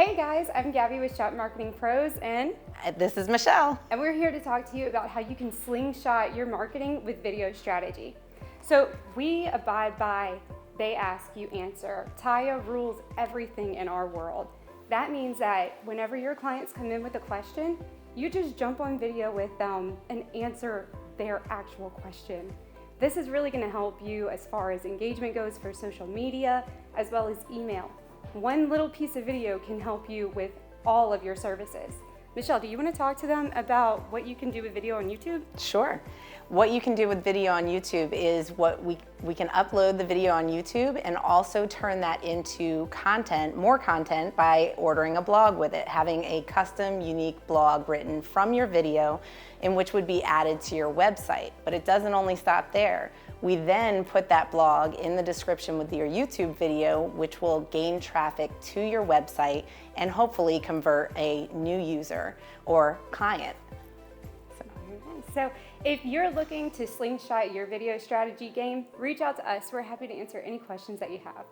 Hey guys, I'm Gabby with Shop Marketing Pros and This is Michelle. we're here to talk to you about how you can slingshot your marketing with video strategy. So we abide by they ask, you answer. Taya rules everything in our world. That means that whenever your clients come in with a question, you just jump on video with them and answer their actual question. This is really going to help you as far as engagement goes for social media as well as email. One little piece of video can help you with all of your services. Michelle, do you want to talk to them about what you can do with video on YouTube? Sure. What you can do with video on YouTube is we can upload the video on YouTube and also turn that into content, more content, by ordering a blog with it, having a custom, unique blog written from your video in which would be added to your website. But it doesn't only stop there. We then put that blog in the description with your YouTube video, which will gain traffic to your website and hopefully convert a new user or client. So if you're looking to slingshot your video strategy game, reach out to us. We're happy to answer any questions that you have.